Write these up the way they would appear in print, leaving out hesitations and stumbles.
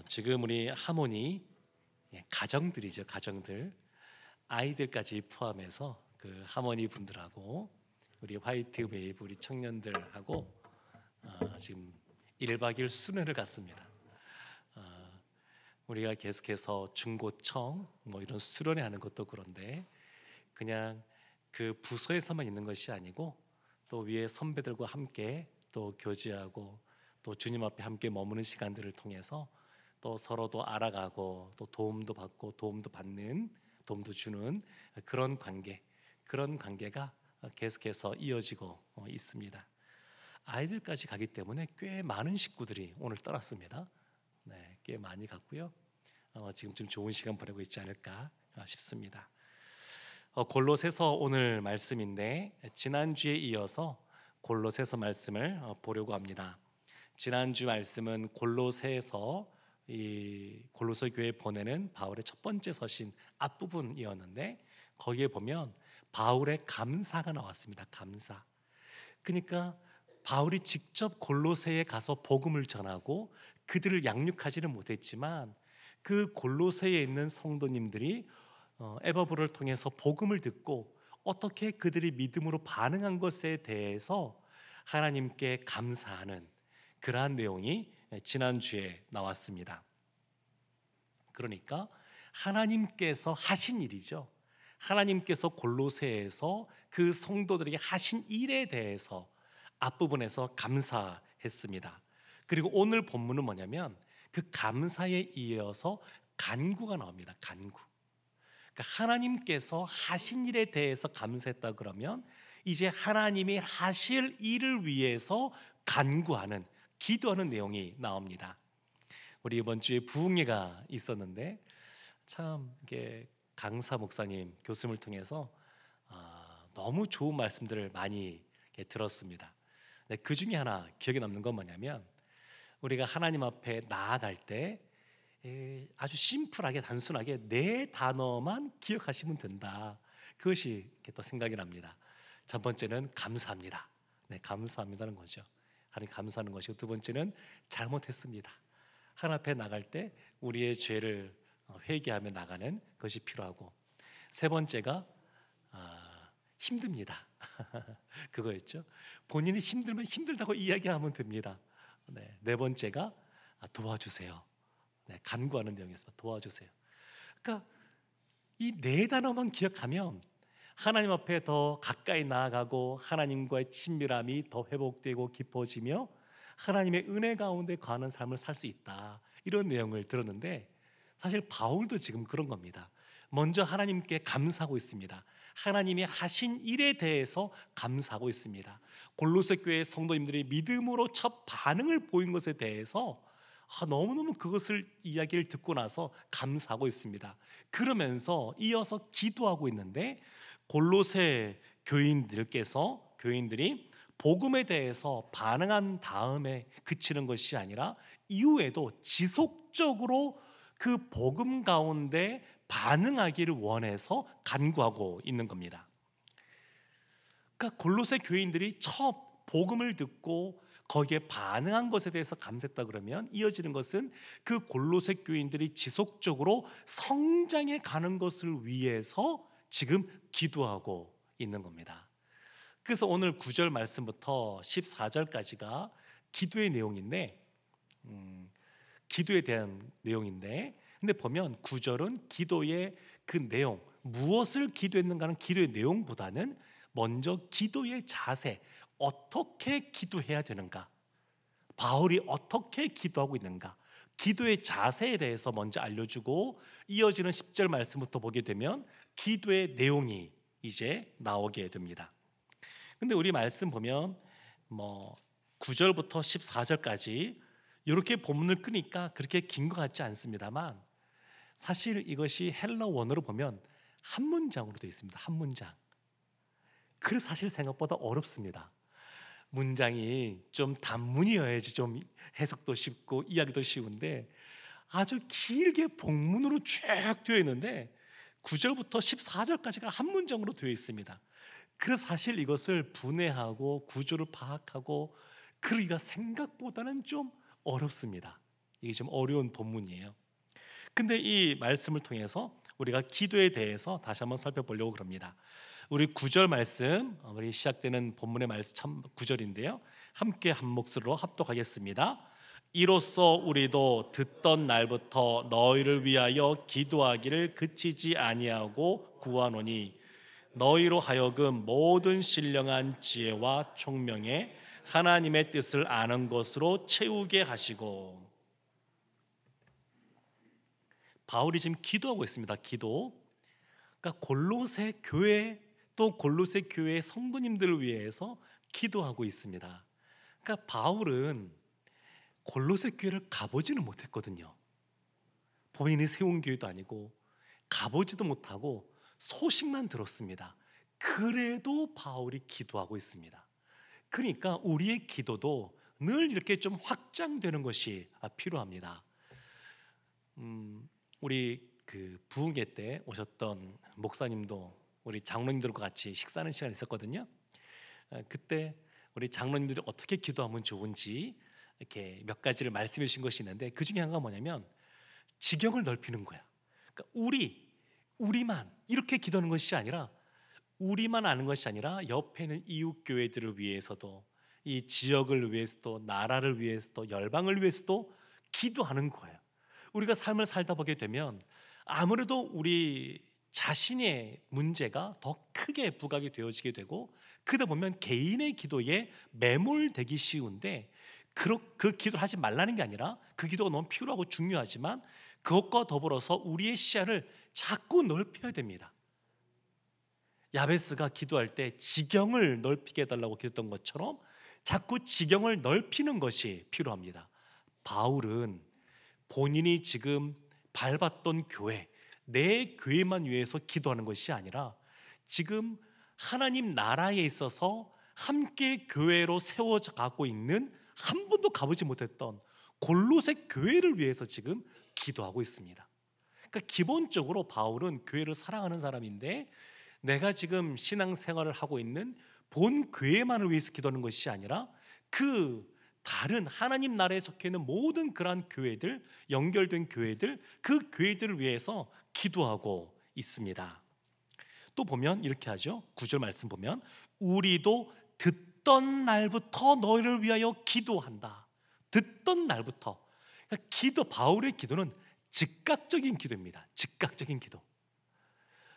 지금 우리 하모니 가정들이죠. 가정들 아이들까지 포함해서 그 하모니 분들하고 우리 화이트 웨이브 우리 청년들하고 지금 1박 2일 수련을 갔습니다. 우리가 계속해서 중고청 뭐 이런 수련회 하는 것도 그런데 그냥 그 부서에서만 있는 것이 아니고 또 위에 선배들과 함께 또 교제하고 또 주님 앞에 함께 머무는 시간들을 통해서 또 서로도 알아가고 또 도움도 받고 도움도 받는 도움도 주는 그런 관계가 계속해서 이어지고 있습니다. 아이들까지 가기 때문에 꽤 많은 식구들이 오늘 떠났습니다. 네, 꽤 많이 갔고요. 지금 좀 좋은 시간 보내고 있지 않을까 싶습니다. 골로새서 오늘 말씀인데 지난주에 이어서 골로새서 말씀을 보려고 합니다. 지난주 말씀은 골로새에서 이 골로새 교회에 보내는 바울의 첫 번째 서신 앞부분이었는데 거기에 보면 바울의 감사가 나왔습니다. 감사. 그러니까 바울이 직접 골로새에 가서 복음을 전하고 그들을 양육하지는 못했지만 그 골로새에 있는 성도님들이 에바브를 통해서 복음을 듣고 어떻게 그들이 믿음으로 반응한 것에 대해서 하나님께 감사하는 그러한 내용이 지난주에 나왔습니다. 그러니까 하나님께서 하신 일이죠. 하나님께서 골로새에서 그 성도들에게 하신 일에 대해서 앞부분에서 감사했습니다. 그리고 오늘 본문은 뭐냐면 그 감사에 이어서 간구가 나옵니다. 간구. 그러니까 하나님께서 하신 일에 대해서 감사했다 그러면 이제 하나님이 하실 일을 위해서 간구하는 기도하는 내용이 나옵니다. 우리 이번 주에 부흥회가 있었는데 참 이게 강사 목사님 교수님을 통해서 너무 좋은 말씀들을 많이 들었습니다. 그 중에 하나 기억에 남는 건 뭐냐면 우리가 하나님 앞에 나아갈 때 아주 심플하게 단순하게 네 단어만 기억하시면 된다. 그것이 또 생각이 납니다. 첫 번째는 감사합니다. 네, 감사합니다는 거죠. 하나님 감사하는 것이고 두 번째는 잘못했습니다. 하나님 앞에 나갈 때 우리의 죄를 회개하며 나가는 것이 필요하고 세 번째가 힘듭니다. 그거였죠. 본인이 힘들면 힘들다고 이야기하면 됩니다. 네 번째가 도와주세요. 네, 간구하는 내용이었습니다. 도와주세요. 그러니까 이 네 단어만 기억하면 하나님 앞에 더 가까이 나아가고 하나님과의 친밀함이 더 회복되고 깊어지며 하나님의 은혜 가운데 거하는 삶을 살 수 있다. 이런 내용을 들었는데 사실 바울도 지금 그런 겁니다. 먼저 하나님께 감사하고 있습니다. 하나님이 하신 일에 대해서 감사하고 있습니다. 골로새 교회 성도님들이 믿음으로 첫 반응을 보인 것에 대해서 너무너무 그것을 이야기를 듣고 나서 감사하고 있습니다. 그러면서 이어서 기도하고 있는데 골로새 교인들이 복음에 대해서 반응한 다음에 그치는 것이 아니라 이후에도 지속적으로 그 복음 가운데 반응하기를 원해서 간구하고 있는 겁니다. 그러니까 골로새 교인들이 첫 복음을 듣고 거기에 반응한 것에 대해서 감사했다 그러면 이어지는 것은 그 골로새 교인들이 지속적으로 성장해 가는 것을 위해서 지금 기도하고 있는 겁니다. 그래서 오늘 9절 말씀부터 14절까지가 기도의 내용인데 기도에 대한 내용인데 근데 보면 9절은 기도의 그 내용 무엇을 기도했는가는 기도의 내용보다는 먼저 기도의 자세 어떻게 기도해야 되는가 바울이 어떻게 기도하고 있는가 기도의 자세에 대해서 먼저 알려주고 이어지는 10절 말씀부터 보게 되면 기도의 내용이 이제 나오게 됩니다. 근데 우리 말씀 보면 9절부터 14절까지 이렇게 본문을 끄니까 그렇게 긴 것 같지 않습니다만 사실 이것이 헬러 원어로 보면 한 문장으로 되어 있습니다. 한 문장. 그래서 사실 생각보다 어렵습니다. 문장이 좀 단문이어야지 좀 해석도 쉽고 이야기도 쉬운데 아주 길게 본문으로 쭉 되어 있는데 9절부터 14절까지가 한 문장으로 되어 있습니다. 그래서 사실 이것을 분해하고 구조를 파악하고 그러기가 생각보다는 좀 어렵습니다. 이게 좀 어려운 본문이에요. 근데 이 말씀을 통해서 우리가 기도에 대해서 다시 한번 살펴보려고 그럽니다. 우리 9절 말씀, 우리 시작되는 본문의 말씀 참 9절인데요. 함께 한 목소리로 합독하겠습니다. 이로써 우리도 듣던 날부터 너희를 위하여 기도하기를 그치지 아니하고 구하노니 너희로 하여금 모든 신령한 지혜와 총명에 하나님의 뜻을 아는 것으로 채우게 하시고. 바울이 지금 기도하고 있습니다. 기도. 그러니까 골로새 교회 또 골로새 교회 성도님들을 위해서 기도하고 있습니다. 그러니까 바울은 골로새 교회를 가보지는 못했거든요. 본인이 세운 교회도 아니고 가보지도 못하고 소식만 들었습니다. 그래도 바울이 기도하고 있습니다. 그러니까 우리의 기도도 늘 이렇게 좀 확장되는 것이 필요합니다. 우리 그 부흥회 때 오셨던 목사님도 우리 장로님들과 같이 식사하는 시간이 있었거든요. 그때 우리 장로님들이 어떻게 기도하면 좋은지 이렇게 몇 가지를 말씀해 주신 것이 있는데, 그 중에 하나가 뭐냐면 지경을 넓히는 거야. 그러니까 우리만 이렇게 기도하는 것이 아니라, 우리만 아는 것이 아니라 옆에 있는 이웃 교회들을 위해서도, 이 지역을 위해서도, 나라를 위해서도, 열방을 위해서도 기도하는 거예요. 우리가 삶을 살다 보게 되면 아무래도 우리 자신의 문제가 더 크게 부각이 되어지게 되고, 그러다 보면 개인의 기도에 매몰되기 쉬운데, 그 기도를 하지 말라는 게 아니라 그 기도가 너무 필요하고 중요하지만 그것과 더불어서 우리의 시야를 자꾸 넓혀야 됩니다. 야베스가 기도할 때 지경을 넓히게 해달라고 기도했던 것처럼 자꾸 지경을 넓히는 것이 필요합니다. 바울은 본인이 지금 밟았던 교회, 내 교회만 위해서 기도하는 것이 아니라 지금 하나님 나라에 있어서 함께 교회로 세워져 가고 있는 한 번도 가보지 못했던 골로새 교회를 위해서 지금 기도하고 있습니다. 그러니까 기본적으로 바울은 교회를 사랑하는 사람인데, 내가 지금 신앙생활을 하고 있는 본 교회만을 위해서 기도하는 것이 아니라 그 다른 하나님 나라에 속해 있는 모든 그러한 교회들, 연결된 교회들, 그 교회들을 위해서 기도하고 있습니다. 또 보면 이렇게 하죠. 9절 말씀 보면 우리도 듣던 날부터 너희를 위하여 기도한다. 듣던 날부터. 그러니까 바울의 기도는 즉각적인 기도입니다. 즉각적인 기도.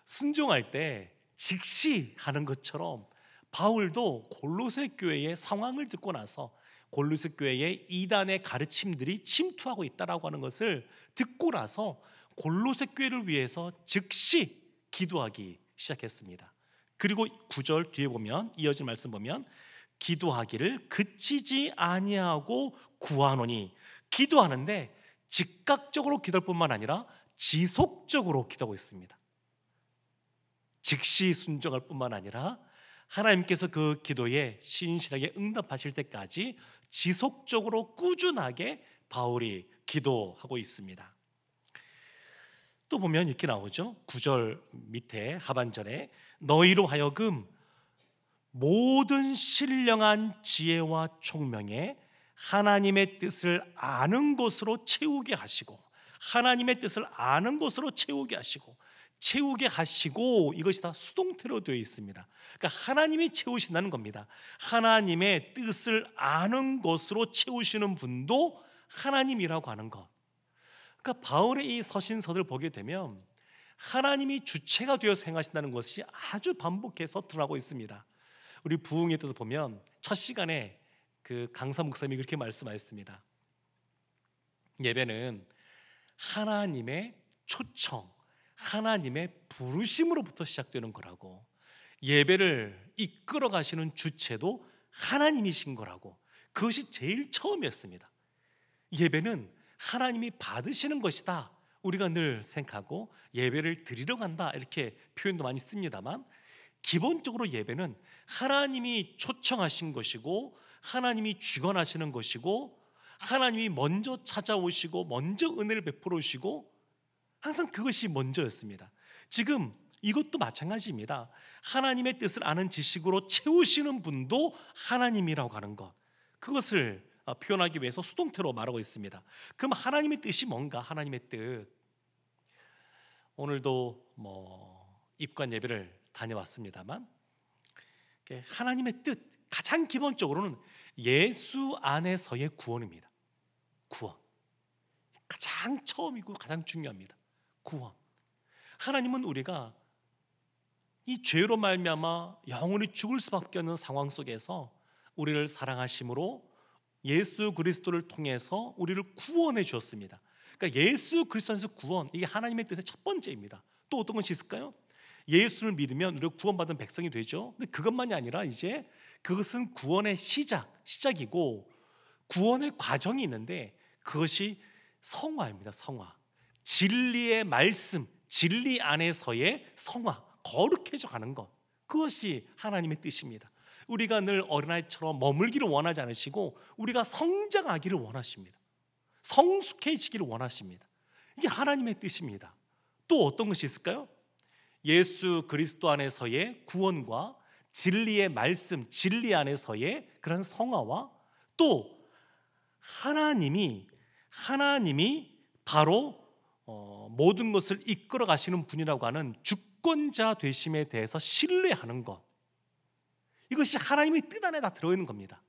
순종할 때 즉시 하는 것처럼 바울도 골로새 교회의 상황을 듣고 나서 골로새 교회의 이단의 가르침들이 침투하고 있다라고 하는 것을 듣고 나서 골로새 교회를 위해서 즉시 기도하기 시작했습니다. 그리고 9절 뒤에 보면, 이어진 말씀 보면 기도하기를 그치지 아니하고 구하노니, 기도하는데 즉각적으로 기도할 뿐만 아니라 지속적으로 기도하고 있습니다. 즉시 순종할 뿐만 아니라 하나님께서 그 기도에 신실하게 응답하실 때까지 지속적으로 꾸준하게 바울이 기도하고 있습니다. 또 보면 이렇게 나오죠. 9절 밑에 하반절에 너희로 하여금 모든 신령한 지혜와 총명에 하나님의 뜻을 아는 것으로 채우게 하시고, 하나님의 뜻을 아는 것으로 채우게 하시고, 이것이 다 수동태로 되어 있습니다. 그러니까 하나님이 채우신다는 겁니다. 하나님의 뜻을 아는 것으로 채우시는 분도 하나님이라고 하는 것. 그러니까 바울의 이 서신서를 보게 되면 하나님이 주체가 되어서 행하신다는 것이 아주 반복해서 드러나고 있습니다. 우리 부흥회 때도 보면 첫 시간에 그 강사 목사님이 그렇게 말씀하셨습니다. 예배는 하나님의 초청, 하나님의 부르심으로부터 시작되는 거라고, 예배를 이끌어 가시는 주체도 하나님이신 거라고, 그것이 제일 처음이었습니다. 예배는 하나님이 받으시는 것이다, 우리가 늘 생각하고 예배를 드리러 간다 이렇게 표현도 많이 씁니다만, 기본적으로 예배는 하나님이 초청하신 것이고, 하나님이 주관하시는 것이고, 하나님이 먼저 찾아오시고 먼저 은혜를 베풀어 주시고, 항상 그것이 먼저였습니다. 지금 이것도 마찬가지입니다. 하나님의 뜻을 아는 지식으로 채우시는 분도 하나님이라고 하는 것, 그것을 표현하기 위해서 수동태로 말하고 있습니다. 그럼 하나님의 뜻이 뭔가? 하나님의 뜻. 오늘도 입관 예배를 다녀왔습니다만 하나님의 뜻 가장 기본적으로는 예수 안에서의 구원입니다. 구원. 가장 처음이고 가장 중요합니다. 구원. 하나님은 우리가 이 죄로 말미암아 영원히 죽을 수밖에 없는 상황 속에서 우리를 사랑하심으로 예수 그리스도를 통해서 우리를 구원해 주었습니다. 그러니까 예수 그리스도 안에서 구원, 이게 하나님의 뜻의 첫 번째입니다. 또 어떤 것이 있을까요? 예수를 믿으면 우리가 구원받은 백성이 되죠. 근데 그것만이 아니라 이제 그것은 구원의 시작이고 구원의 과정이 있는데 그것이 성화입니다. 성화. 진리의 말씀, 진리 안에서의 성화, 거룩해져 가는 것. 그것이 하나님의 뜻입니다. 우리가 늘 어린아이처럼 머물기를 원하지 않으시고 우리가 성장하기를 원하십니다. 성숙해지기를 원하십니다. 이게 하나님의 뜻입니다. 또 어떤 것이 있을까요? 예수 그리스도 안에서의 구원과 진리의 말씀, 진리 안에서의 그런 성화와 또 하나님이 바로 모든 것을 이끌어 가시는 분이라고 하는 주권자 되심에 대해서 신뢰하는 것. 이것이 하나님의 뜻 안에 다 들어있는 겁니다.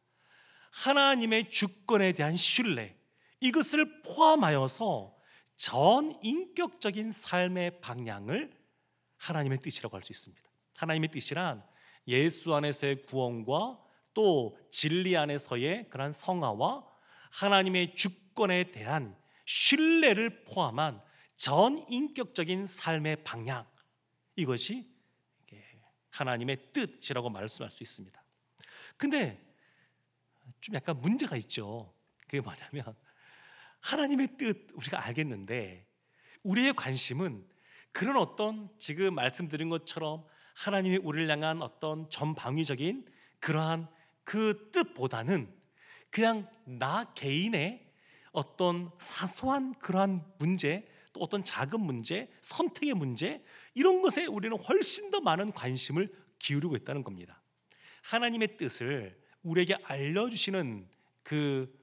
하나님의 주권에 대한 신뢰, 이것을 포함하여서 전 인격적인 삶의 방향을 하나님의 뜻이라고 할 수 있습니다. 하나님의 뜻이란 예수 안에서의 구원과 또 진리 안에서의 그런 성화와 하나님의 주권에 대한 신뢰를 포함한 전 인격적인 삶의 방향, 이것이 하나님의 뜻이라고 말씀할 수 있습니다. 근데 좀 약간 문제가 있죠. 그게 뭐냐면 하나님의 뜻 우리가 알겠는데 우리의 관심은 그런 어떤 지금 말씀드린 것처럼 하나님이 우리를 향한 어떤 전방위적인 그러한 그 뜻보다는 그냥 나 개인의 어떤 사소한 그러한 문제, 또 어떤 작은 문제, 선택의 문제, 이런 것에 우리는 훨씬 더 많은 관심을 기울이고 있다는 겁니다. 하나님의 뜻을 우리에게 알려주시는 그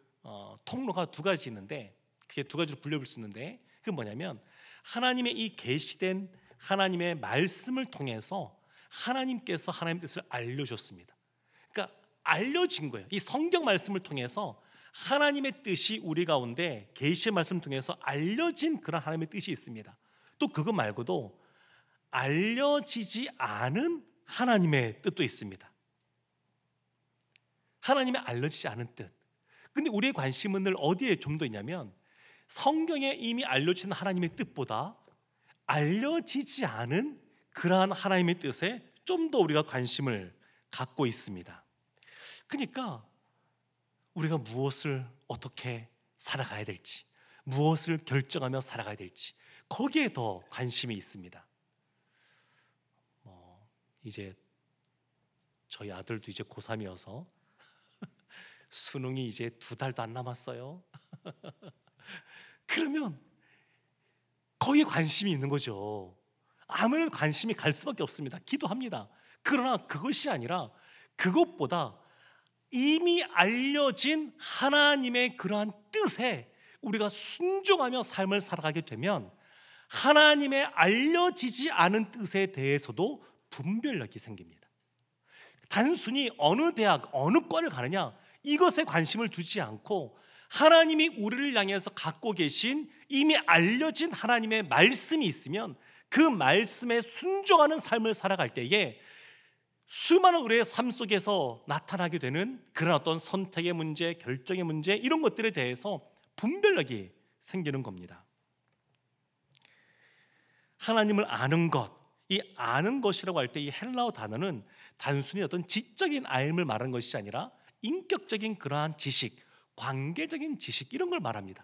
통로가 두 가지 있는데, 그게 두 가지로 분류할 수 있는데, 그게 뭐냐면 하나님의 이 계시된 하나님의 말씀을 통해서 하나님께서 하나님의 뜻을 알려줬습니다. 그러니까 알려진 거예요. 이 성경 말씀을 통해서 하나님의 뜻이 우리 가운데 계시의 말씀을 통해서 알려진 그런 하나님의 뜻이 있습니다. 또 그거 말고도 알려지지 않은 하나님의 뜻도 있습니다. 하나님의 알려지지 않은 뜻. 근데 우리의 관심은 늘 어디에 좀 더 있냐면 성경에 이미 알려진 하나님의 뜻보다 알려지지 않은 그러한 하나님의 뜻에 좀 더 우리가 관심을 갖고 있습니다. 그러니까 우리가 무엇을 어떻게 살아가야 될지, 무엇을 결정하며 살아가야 될지, 거기에 더 관심이 있습니다. 이제 저희 아들도 이제 고3이어서 수능이 이제 2달도 안 남았어요. 그러면 거기에 관심이 있는 거죠. 아무런 관심이 갈 수밖에 없습니다. 기도합니다. 그러나 그것이 아니라 그것보다 이미 알려진 하나님의 그러한 뜻에 우리가 순종하며 삶을 살아가게 되면 하나님의 알려지지 않은 뜻에 대해서도 분별력이 생깁니다. 단순히 어느 대학, 어느 과를 가느냐, 이것에 관심을 두지 않고 하나님이 우리를 향해서 갖고 계신 이미 알려진 하나님의 말씀이 있으면 그 말씀에 순종하는 삶을 살아갈 때에 수많은 우리의 삶 속에서 나타나게 되는 그런 어떤 선택의 문제, 결정의 문제, 이런 것들에 대해서 분별력이 생기는 겁니다. 하나님을 아는 것, 이 아는 것이라고 할 때 이 헬라어 단어는 단순히 어떤 지적인 알을 말하는 것이 아니라 인격적인 그러한 지식, 관계적인 지식, 이런 걸 말합니다.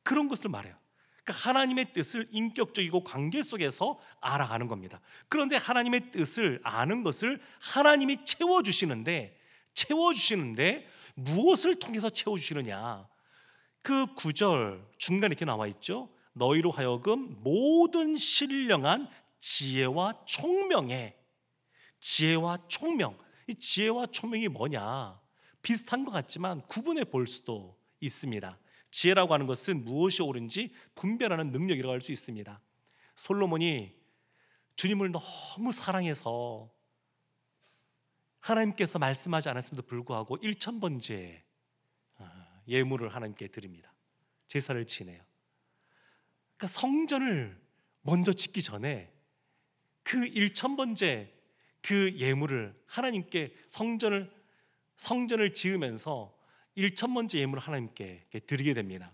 그런 것을 말해요. 그러니까 하나님의 뜻을 인격적이고 관계 속에서 알아가는 겁니다. 그런데 하나님의 뜻을 아는 것을 하나님이 채워주시는데 무엇을 통해서 채워주시느냐, 그 9절 중간에 이렇게 나와 있죠. 너희로 하여금 모든 신령한 지혜와 총명에, 지혜와 총명, 이 지혜와 총명이 뭐냐, 비슷한 것 같지만 구분해 볼 수도 있습니다. 지혜라고 하는 것은 무엇이 옳은지 분별하는 능력이라고 할 수 있습니다. 솔로몬이 주님을 너무 사랑해서 하나님께서 말씀하지 않았음에도 불구하고 1000번째 예물을 하나님께 드립니다. 제사를 지내요. 그러니까 성전을 먼저 짓기 전에 그 1000번째 그 예물을 하나님께 성전을 지으면서 1000번째 예물을 하나님께 드리게 됩니다.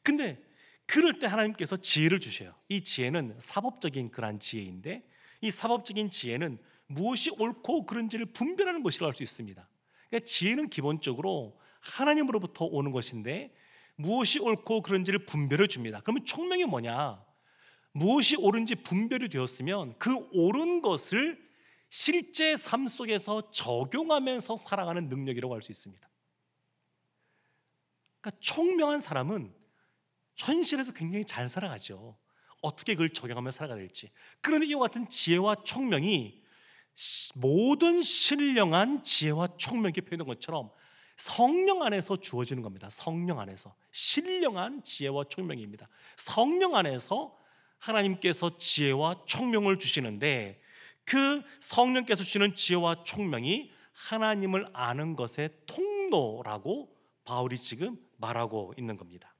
근데 그럴 때 하나님께서 지혜를 주셔요. 이 지혜는 사법적인 그러한 지혜인데, 이 사법적인 지혜는 무엇이 옳고 그른지를 분별하는 것이라고 할 수 있습니다. 그러니까 지혜는 기본적으로 하나님으로부터 오는 것인데 무엇이 옳고 그른지를 분별해 줍니다. 그러면 총명이 뭐냐? 무엇이 옳은지 분별이 되었으면 그 옳은 것을 실제 삶 속에서 적용하면서 살아가는 능력이라고 할 수 있습니다. 그러니까 총명한 사람은 현실에서 굉장히 잘 살아가죠. 어떻게 그걸 적용하며 살아가야 될지. 그런데 이와 같은 지혜와 총명이 모든 신령한 지혜와 총명이 표현된 것처럼 성령 안에서 주어지는 겁니다. 성령 안에서 신령한 지혜와 총명입니다. 성령 안에서 하나님께서 지혜와 총명을 주시는데, 그 성령께서 주시는 지혜와 총명이 하나님을 아는 것의 통로라고 바울이 지금 말하고 있는 겁니다.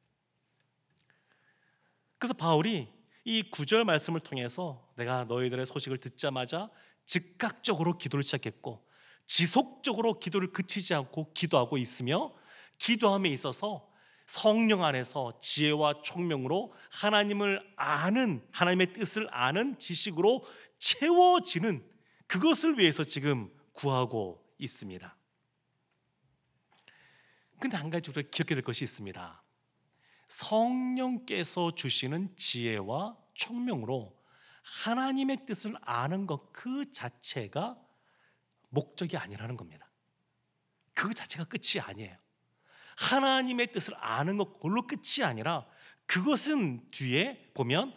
그래서 바울이 이 9절 말씀을 통해서 내가 너희들의 소식을 듣자마자 즉각적으로 기도를 시작했고 지속적으로 기도를 그치지 않고 기도하고 있으며, 기도함에 있어서 성령 안에서 지혜와 총명으로 하나님을 아는, 하나님의 뜻을 아는 지식으로 채워지는, 그것을 위해서 지금 구하고 있습니다. 근데 한 가지 우리가 기억해야 될 것이 있습니다. 성령께서 주시는 지혜와 총명으로 하나님의 뜻을 아는 것 그 자체가 목적이 아니라는 겁니다. 그 자체가 끝이 아니에요. 하나님의 뜻을 아는 것 그걸로 끝이 아니라, 그것은 뒤에 보면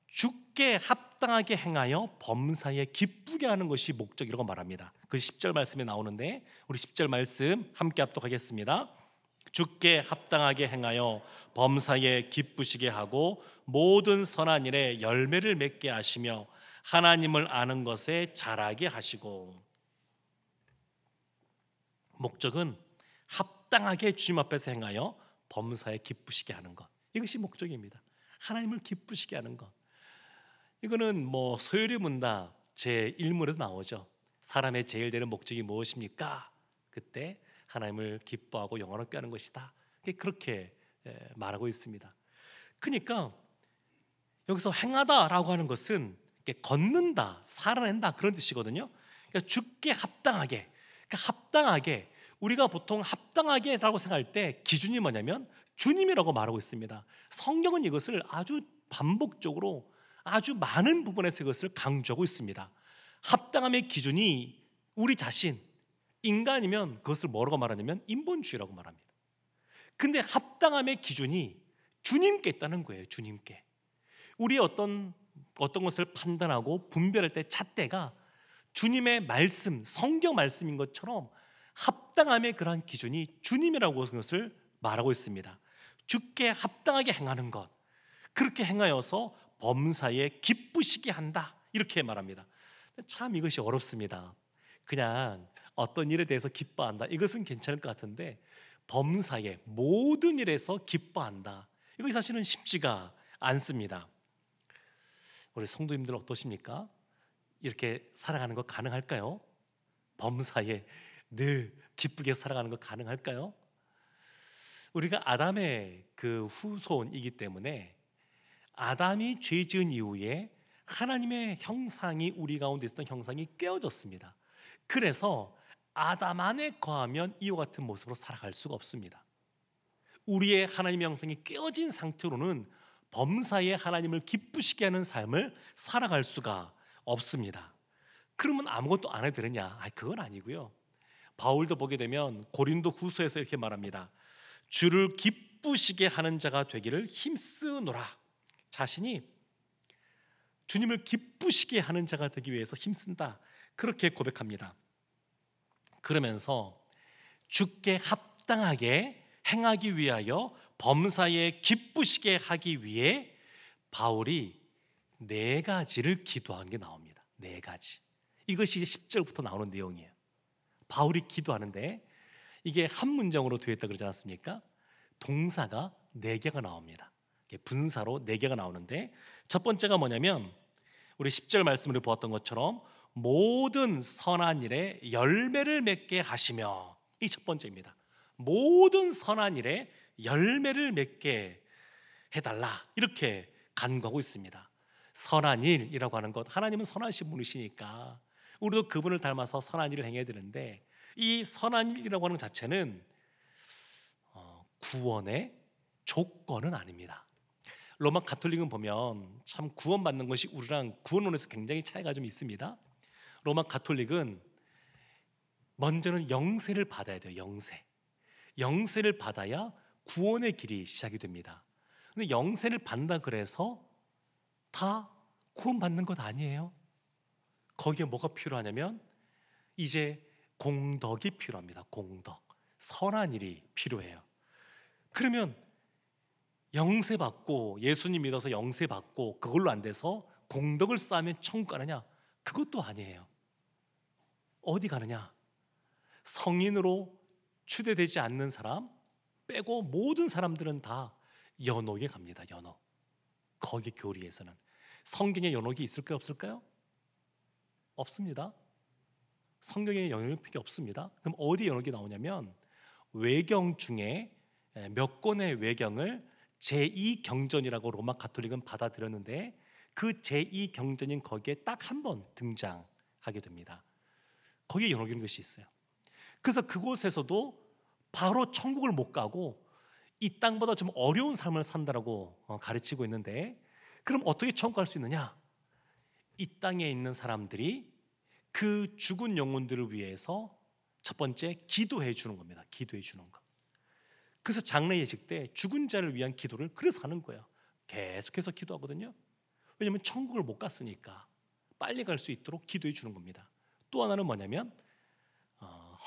주께 합당하게 행하여 범사에 기쁘게 하는 것이 목적이라고 말합니다. 그 10절 말씀에 나오는데 우리 10절 말씀 함께 합독하겠습니다. 주께 합당하게 행하여 범사에 기쁘시게 하고 모든 선한 일에 열매를 맺게 하시며 하나님을 아는 것에 자라게 하시고. 목적은 합당하게 주님 앞에서 행하여 범사에 기쁘시게 하는 것, 이것이 목적입니다. 하나님을 기쁘시게 하는 것. 이거는 뭐 소요리 문답 제1물에도 나오죠. 사람의 제일 되는 목적이 무엇입니까? 그때 하나님을 기뻐하고 영원롭게 하는 것이다. 그렇게 말하고 있습니다. 그러니까 여기서 행하다라고 하는 것은 걷는다, 살아낸다 그런 뜻이거든요. 그러니까 주께 합당하게, 그러니까 합당하게, 우리가 보통 합당하게라고 생각할 때 기준이 뭐냐면 주님이라고 말하고 있습니다. 성경은 이것을 아주 반복적으로 아주 많은 부분에서 이것을 강조하고 있습니다. 합당함의 기준이 우리 자신, 인간이면 그것을 뭐라고 말하냐면 인본주의라고 말합니다. 근데 합당함의 기준이 주님께 있다는 거예요. 주님께. 우리 어떤 것을 판단하고 분별할 때 잣대가 주님의 말씀, 성경 말씀인 것처럼 합당함의 그러한 기준이 주님이라고 하는 것을 말하고 있습니다. 주께 합당하게 행하는 것, 그렇게 행하여서 범사에 기쁘시게 한다, 이렇게 말합니다. 참 이것이 어렵습니다. 그냥 어떤 일에 대해서 기뻐한다, 이것은 괜찮을 것 같은데 범사에 모든 일에서 기뻐한다, 이것이 사실은 쉽지가 않습니다. 우리 성도님들 어떠십니까? 이렇게 살아가는 거 가능할까요? 범사에 늘 기쁘게 살아가는 거 가능할까요? 우리가 아담의 그 후손이기 때문에 아담이 죄 지은 이후에 하나님의 형상이, 우리 가운데 있었던 형상이 깨어졌습니다. 그래서 아담 안에 거하면 이와 같은 모습으로 살아갈 수가 없습니다. 우리의 하나님의 형상이 깨어진 상태로는 범사에 하나님을 기쁘시게 하는 삶을 살아갈 수가 없습니다. 그러면 아무것도 안 해도 되느냐? 그건 아니고요. 바울도 보게 되면 고린도 후서에서 이렇게 말합니다. 주를 기쁘시게 하는 자가 되기를 힘쓰노라. 자신이 주님을 기쁘시게 하는 자가 되기 위해서 힘쓴다, 그렇게 고백합니다. 그러면서 주께 합당하게 행하기 위하여 범사에 기쁘시게 하기 위해 바울이 4가지를 기도한 게 나옵니다. 4가지. 이것이 10절부터 나오는 내용이에요. 바울이 기도하는데 이게 한 문장으로 되어 있다 그러지 않았습니까? 동사가 4개가 나옵니다. 분사로 4개가 나오는데 첫 번째가 뭐냐면 우리 10절 말씀으로 보았던 것처럼 모든 선한 일에 열매를 맺게 하시며, 이 첫 번째입니다. 모든 선한 일에 열매를 맺게 해달라, 이렇게 간구하고 있습니다. 선한 일이라고 하는 것, 하나님은 선하신 분이시니까 우리도 그분을 닮아서 선한 일을 행해야 되는데, 이 선한 일이라고 하는 것 자체는 구원의 조건은 아닙니다. 로마 가톨릭은 보면 참 구원받는 것이 우리랑 구원론에서 굉장히 차이가 좀 있습니다. 로마 가톨릭은 먼저는 영세를 받아야 돼요. 영세를 받아야 구원의 길이 시작이 됩니다. 근데 영세를 받는다 그래서 다 구원받는 것 아니에요. 거기에 뭐가 필요하냐면 이제 공덕이 필요합니다. 공덕, 선한 일이 필요해요. 그러면 영세 받고 예수님 믿어서 영세 받고 그걸로 안 돼서 공덕을 쌓으면 천국 가느냐? 그것도 아니에요. 어디 가느냐? 성인으로 추대되지 않는 사람 빼고 모든 사람들은 다 연옥에 갑니다. 연옥. 거기 교리에서는 성경에 연옥이 있을까요? 없을까요? 없습니다. 성경에 연옥이 없습니다. 그럼 어디 연옥이 나오냐면 외경 중에 몇 권의 외경을 제2경전이라고 로마 가톨릭은 받아들였는데 그 제2경전인 거기에 딱 한 번 등장하게 됩니다. 거기에 연옥이라는 것이 있어요. 그래서 그곳에서도 바로 천국을 못 가고 이 땅보다 좀 어려운 삶을 산다라고 가르치고 있는데, 그럼 어떻게 천국 갈 수 있느냐? 이 땅에 있는 사람들이 그 죽은 영혼들을 위해서 첫 번째 기도해 주는 겁니다. 기도해 주는 것. 그래서 장례 예식 때 죽은 자를 위한 기도를 그래서 하는 거예요. 계속해서 기도하거든요. 왜냐하면 천국을 못 갔으니까 빨리 갈 수 있도록 기도해 주는 겁니다. 또 하나는 뭐냐면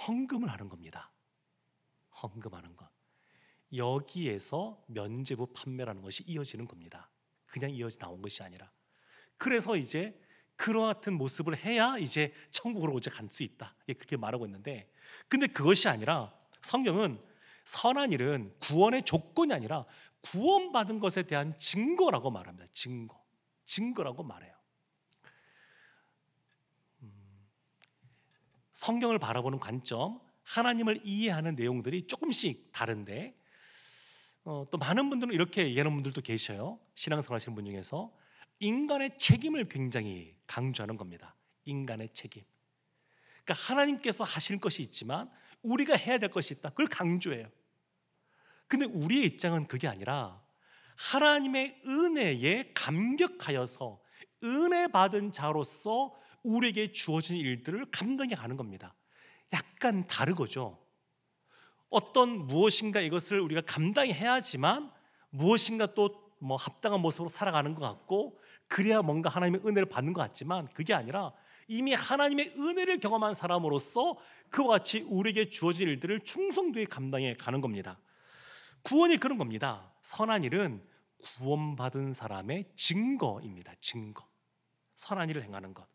헌금을 하는 겁니다. 헌금하는 것. 여기에서 면죄부 판매라는 것이 이어지는 겁니다. 그냥 이어져 나온 것이 아니라. 그래서 이제 그와 같은 모습을 해야 이제 천국으로 오직 갈 수 있다, 그렇게 말하고 있는데, 근데 그것이 아니라 성경은 선한 일은 구원의 조건이 아니라 구원받은 것에 대한 증거라고 말합니다. 증거라고 말해요. 성경을 바라보는 관점, 하나님을 이해하는 내용들이 조금씩 다른데 또 많은 분들은 이렇게 얘기하는 분들도 계셔요. 신앙생활 하시는 분 중에서 인간의 책임을 굉장히 강조하는 겁니다. 인간의 책임. 그러니까 하나님께서 하실 것이 있지만 우리가 해야 될 것이 있다, 그걸 강조해요. 근데 우리의 입장은 그게 아니라 하나님의 은혜에 감격하여서 은혜 받은 자로서 우리에게 주어진 일들을 감당해 가는 겁니다. 약간 다르거죠. 어떤 무엇인가 이것을 우리가 감당해야지만 무엇인가 또 뭐 합당한 모습으로 살아가는 것 같고, 그래야 뭔가 하나님의 은혜를 받는 것 같지만 그게 아니라 이미 하나님의 은혜를 경험한 사람으로서 그와 같이 우리에게 주어진 일들을 충성되게 감당해 가는 겁니다. 구원이 그런 겁니다. 선한 일은 구원받은 사람의 증거입니다. 증거. 선한 일을 행하는 것.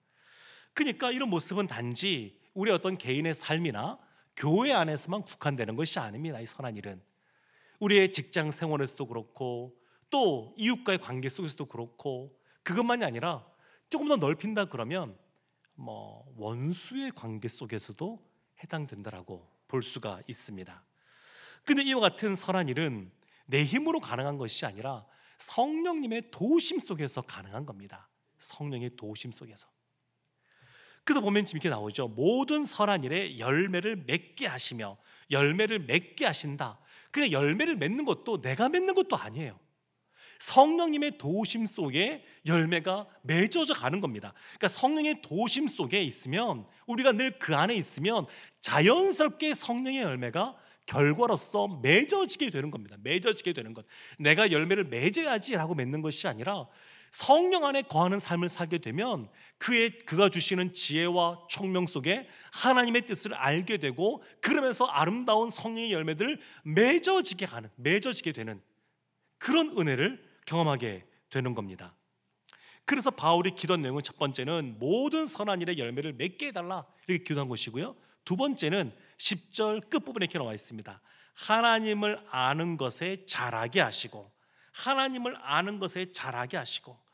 그러니까 이런 모습은 단지 우리 어떤 개인의 삶이나 교회 안에서만 국한되는 것이 아닙니다. 이 선한 일은 우리의 직장 생활에서도 그렇고 또 이웃과의 관계 속에서도 그렇고, 그것만이 아니라 조금 더 넓힌다 그러면 원수의 관계 속에서도 해당된다라고 볼 수가 있습니다. 근데 이와 같은 선한 일은 내 힘으로 가능한 것이 아니라 성령님의 도우심 속에서 가능한 겁니다. 성령의 도우심 속에서. 그래서 보면 지금 이렇게 나오죠. 모든 선한 일에 열매를 맺게 하시며, 열매를 맺게 하신다. 그 열매를 맺는 것도 내가 맺는 것도 아니에요. 성령님의 도우심 속에 열매가 맺어져 가는 겁니다. 그러니까 성령의 도우심 속에 있으면, 우리가 늘 그 안에 있으면 자연스럽게 성령의 열매가 결과로서 맺어지게 되는 겁니다. 맺어지게 되는 것. 내가 열매를 맺어야지라고 맺는 것이 아니라 성령 안에 거하는 삶을 살게 되면 그가 주시는 지혜와 총명 속에 하나님의 뜻을 알게 되고, 그러면서 아름다운 성령의 열매들을 맺어지게 되는 그런 은혜를 경험하게 되는 겁니다. 그래서 바울이 기도한 내용은, 첫 번째는 모든 선한 일의 열매를 맺게 해달라, 이렇게 기도한 것이고요. 두 번째는 10절 끝부분에 이렇게 나와 있습니다. 하나님을 아는 것에 자라게 하시고, 하나님을 아는 것에 자라게 하시고.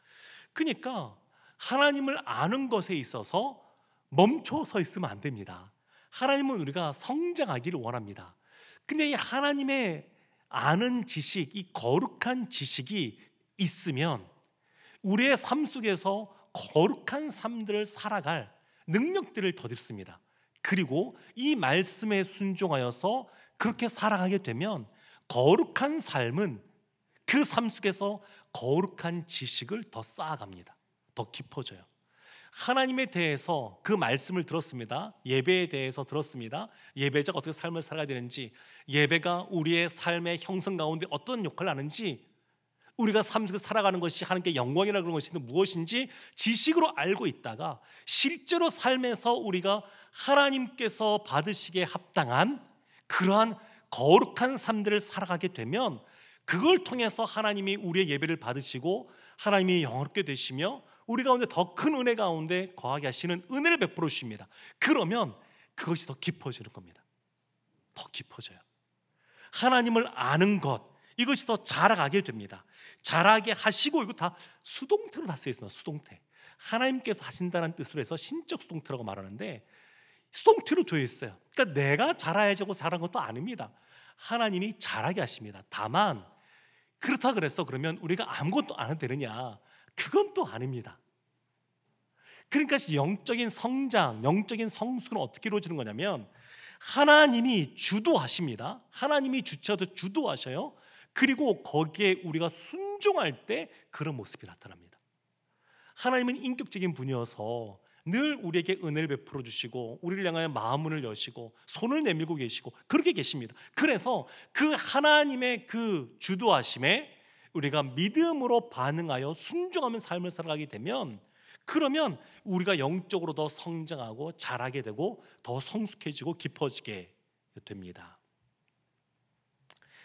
그러니까 하나님을 아는 것에 있어서 멈춰서 있으면 안 됩니다. 하나님은 우리가 성장하기를 원합니다. 근데 이 하나님의 아는 지식, 이 거룩한 지식이 있으면 우리의 삶 속에서 거룩한 삶들을 살아갈 능력들을 덧입습니다. 그리고 이 말씀에 순종하여서 그렇게 살아가게 되면 거룩한 삶은 그 삶 속에서 거룩한 지식을 더 쌓아갑니다. 더 깊어져요. 하나님에 대해서 그 말씀을 들었습니다. 예배에 대해서 들었습니다. 예배자가 어떻게 삶을 살아야 되는지, 예배가 우리의 삶의 형성 가운데 어떤 역할을 하는지, 우리가 삶 속에서 살아가는 것이 하나님께 영광이라고 그런 것이 무엇인지 지식으로 알고 있다가, 실제로 삶에서 우리가 하나님께서 받으시기에 합당한 그러한 거룩한 삶들을 살아가게 되면, 그걸 통해서 하나님이 우리의 예배를 받으시고 하나님이 영화롭게 되시며 우리 가운데 더 큰 은혜 가운데 거하게 하시는 은혜를 베풀어 주십니다. 그러면 그것이 더 깊어지는 겁니다. 더 깊어져요. 하나님을 아는 것, 이것이 더 자라가게 됩니다. 자라게 하시고, 이거 다 수동태로 다 쓰여 있습니다. 수동태. 하나님께서 하신다는 뜻으로 해서 신적 수동태라고 말하는데, 수동태로 되어 있어요. 그러니까 내가 자라야지 하고 자란 것도 아닙니다. 하나님이 자라게 하십니다. 다만 그렇다 그래서 그러면 우리가 아무것도 안 해도 되느냐, 그건 또 아닙니다. 그러니까 영적인 성장, 영적인 성숙은 어떻게 이루어지는 거냐면, 하나님이 주도하십니다. 하나님이 주체하듯 주도하셔요. 그리고 거기에 우리가 순종할 때 그런 모습이 나타납니다. 하나님은 인격적인 분이어서 늘 우리에게 은혜를 베풀어 주시고 우리를 향하여 마음문을 여시고 손을 내밀고 계시고 그렇게 계십니다. 그래서 그 하나님의 그 주도하심에 우리가 믿음으로 반응하여 순종하는 삶을 살아가게 되면, 그러면 우리가 영적으로 더 성장하고 자라게 되고 더 성숙해지고 깊어지게 됩니다.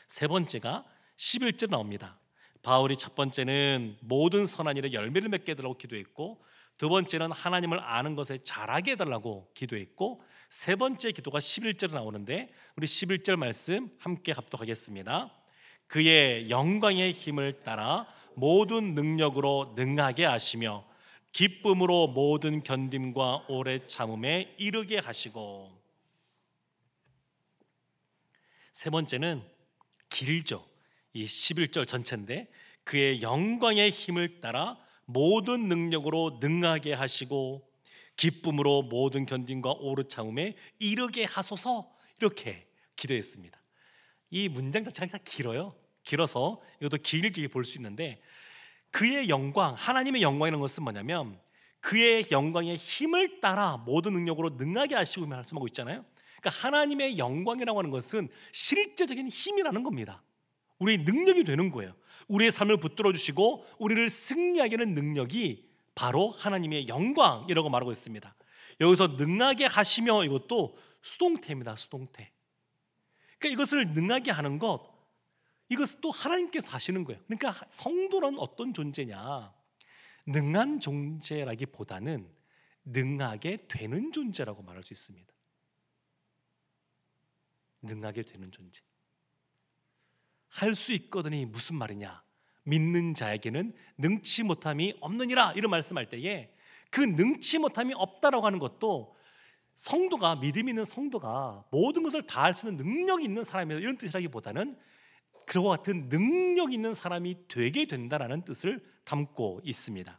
세 번째가 11절 나옵니다. 바울이 첫 번째는 모든 선한 일에 열매를 맺게 해달라고 기도했고, 두 번째는 하나님을 아는 것에 자라게 해달라고 기도했고, 세 번째 기도가 11절에 나오는데, 우리 11절 말씀 함께 합독하겠습니다. 그의 영광의 힘을 따라 모든 능력으로 능하게 하시며 기쁨으로 모든 견딤과 오래 참음에 이르게 하시고. 세 번째는 길죠. 이 11절 전체인데, 그의 영광의 힘을 따라 모든 능력으로 능하게 하시고 기쁨으로 모든 견딤과 오래 참음에 이르게 하소서, 이렇게 기도했습니다. 이 문장 자체가 다 길어요. 길어서 이것도 길게 볼 수 있는데, 그의 영광, 하나님의 영광이라는 것은 뭐냐면 그의 영광의 힘을 따라 모든 능력으로 능하게 하시고 말씀하고 있잖아요. 그러니까 하나님의 영광이라고 하는 것은 실제적인 힘이라는 겁니다. 우리의 능력이 되는 거예요. 우리의 삶을 붙들어 주시고 우리를 승리하게 하는 능력이 바로 하나님의 영광이라고 말하고 있습니다. 여기서 능하게 하시며, 이것도 수동태입니다. 수동태. 그러니까 이것을 능하게 하는 것, 이것은 또 하나님께서 하시는 거예요. 그러니까 성도는 어떤 존재냐, 능한 존재라기보다는 능하게 되는 존재라고 말할 수 있습니다. 능하게 되는 존재. 할 수 있거든이 무슨 말이냐, 믿는 자에게는 능치 못함이 없느니라, 이런 말씀할 때에 그 능치 못함이 없다라고 하는 것도 성도가, 믿음 있는 성도가 모든 것을 다 할 수 있는 능력이 있는 사람이다, 이런 뜻이라기보다는 그와 같은 능력 있는 사람이 되게 된다라는 뜻을 담고 있습니다.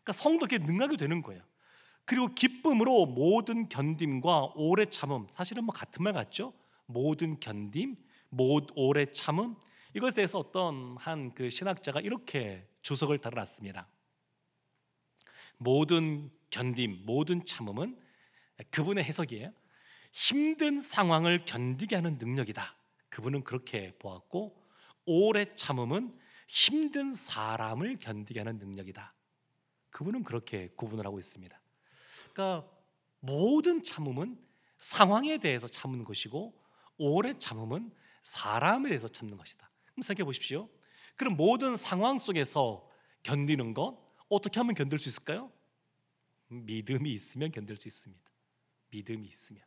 그러니까 성도에게 능하게 되는 거예요. 그리고 기쁨으로 모든 견딤과 오래 참음, 사실은 뭐 같은 말 같죠? 모든 견딤, 오래 참음, 이것에 대해서 어떤 한 그 신학자가 이렇게 주석을 달아놨습니다. 모든 견딤, 모든 참음은, 그분의 해석이에요, 힘든 상황을 견디게 하는 능력이다. 그분은 그렇게 보았고, 오래 참음은 힘든 사람을 견디게 하는 능력이다. 그분은 그렇게 구분을 하고 있습니다. 그러니까 모든 참음은 상황에 대해서 참는 것이고, 오래 참음은 사람에 대해서 참는 것이다. 그럼 생각해 보십시오. 그럼 모든 상황 속에서 견디는 것, 어떻게 하면 견딜 수 있을까요? 믿음이 있으면 견딜 수 있습니다. 믿음이 있으면.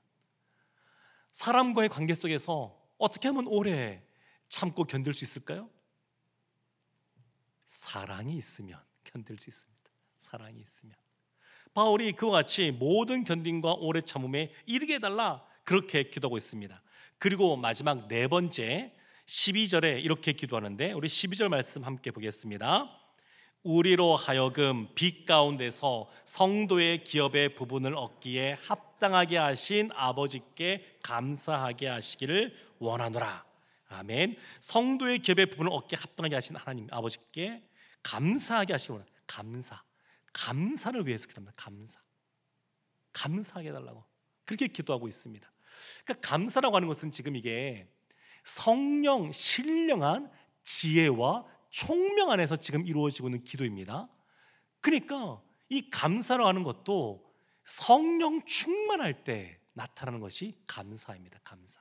사람과의 관계 속에서 어떻게 하면 오래 참고 견딜 수 있을까요? 사랑이 있으면 견딜 수 있습니다. 사랑이 있으면. 바울이 그와 같이 모든 견딘과 오래 참음에 이르게 해달라, 그렇게 기도하고 있습니다. 그리고 마지막 네 번째 12절에 이렇게 기도하는데, 우리 12절 말씀 함께 보겠습니다. 우리로 하여금 빛 가운데서 성도의 기업의 부분을 얻기에 합당하게 하신 아버지께 감사하게 하시기를 원하노라. 아멘. 성도의 기업의 부분을 얻기에 합당하게 하신 하나님 아버지께 감사하게 하시기를 원합니다. 감사를 위해서 기도합니다. 감사하게 해달라고 그렇게 기도하고 있습니다. 그러니까 감사라고 하는 것은 지금 이게 성령 신령한 지혜와 총명 안에서 지금 이루어지고 있는 기도입니다. 그러니까 이 감사라고 하는 것도 성령 충만할 때 나타나는 것이 감사입니다. 감사.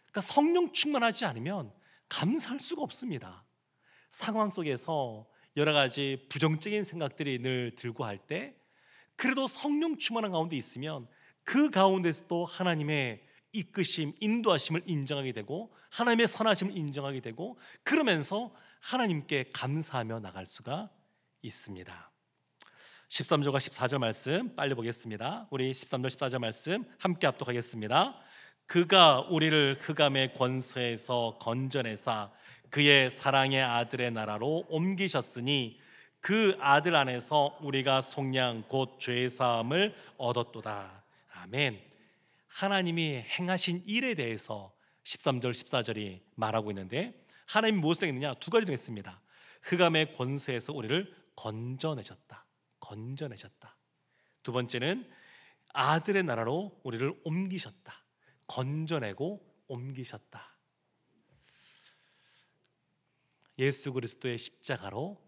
그러니까 성령 충만하지 않으면 감사할 수가 없습니다. 상황 속에서 여러 가지 부정적인 생각들이 늘 들고 할 때, 그래도 성령 충만한 가운데 있으면 그 가운데서도 하나님의 이끄심, 인도하심을 인정하게 되고, 하나님의 선하심을 인정하게 되고, 그러면서 하나님께 감사하며 나갈 수가 있습니다. 13절과 14절 말씀 빨리 보겠습니다. 우리 13절 14절 말씀 함께 합독하겠습니다. 그가 우리를 흑암의 권세에서 건져내사 그의 사랑의 아들의 나라로 옮기셨으니 그 아들 안에서 우리가 속량 곧 죄사함을 얻었도다. 아멘. 하나님이 행하신 일에 대해서 13절 14절이 말하고 있는데, 하나님이 무엇을 했느냐? 두 가지를 했습니다. 흑암의 권세에서 우리를 건져내셨다. 두 번째는 아들의 나라로 우리를 옮기셨다. 건져내고 옮기셨다. 예수 그리스도의 십자가로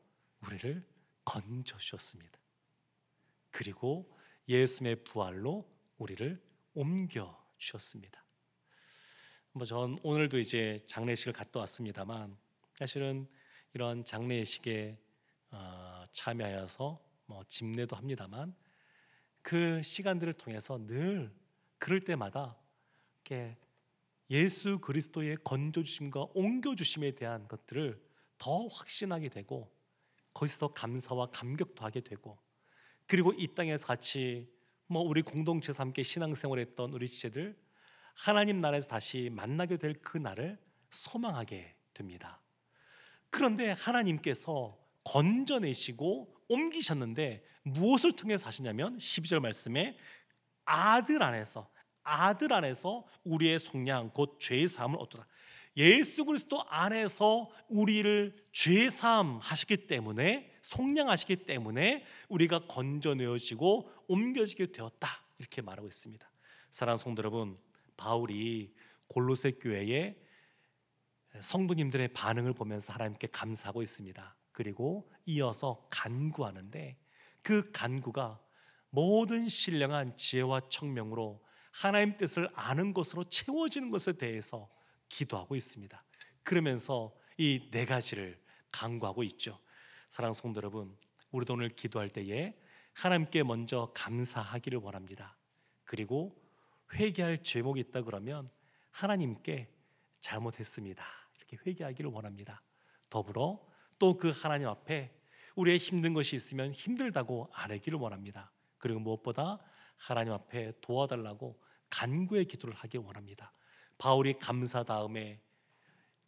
우리를 건져 주셨습니다. 그리고 예수의 부활로 우리를 옮겨 주셨습니다. 전 오늘도 이제 장례식을 갔다 왔습니다만, 사실은 이런 장례식에 참여하여서 집례도 합니다만, 그 시간들을 통해서 늘 그럴 때마다 이렇게 예수 그리스도의 건져 주심과 옮겨 주심에 대한 것들을 더 확신하게 되고, 거기서 더 감사와 감격도 하게 되고, 그리고 이 땅에서 같이 우리 공동체에서 함께 신앙생활했던 우리 지체들 하나님 나라에서 다시 만나게 될 그 날을 소망하게 됩니다. 그런데 하나님께서 건져내시고 옮기셨는데 무엇을 통해서 하시냐면, 12절 말씀에 아들 안에서 우리의 속량 곧 죄사함을 얻도다. 예수 그리스도 안에서 우리를 죄사함 하시기 때문에, 속량하시기 때문에 우리가 건져내어지고 옮겨지게 되었다, 이렇게 말하고 있습니다. 사랑하는 성도 여러분, 바울이 골로새 교회의 성도님들의 반응을 보면서 하나님께 감사하고 있습니다. 그리고 이어서 간구하는데, 그 간구가 모든 신령한 지혜와 청명으로 하나님 뜻을 아는 것으로 채워지는 것에 대해서 기도하고 있습니다. 그러면서 이 네 가지를 간구하고 있죠. 사랑하는 성도 여러분, 우리도 오늘 기도할 때에 하나님께 먼저 감사하기를 원합니다. 그리고 회개할 죄목이 있다 그러면 하나님께 잘못했습니다, 이렇게 회개하기를 원합니다. 더불어 또 그 하나님 앞에 우리의 힘든 것이 있으면 힘들다고 안 하기를 원합니다. 그리고 무엇보다 하나님 앞에 도와달라고 간구의 기도를 하길 원합니다. 바울이 감사 다음에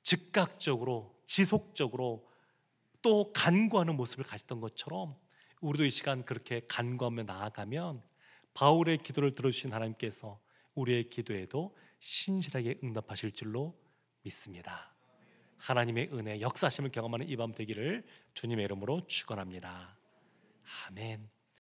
즉각적으로 지속적으로 또 간구하는 모습을 가졌던 것처럼, 우리도 이 시간 그렇게 간구하며 나아가면 바울의 기도를 들어주신 하나님께서 우리의 기도에도 신실하게 응답하실 줄로 믿습니다. 하나님의 은혜 역사하심을 경험하는 이 밤 되기를 주님의 이름으로 축원합니다. 아멘.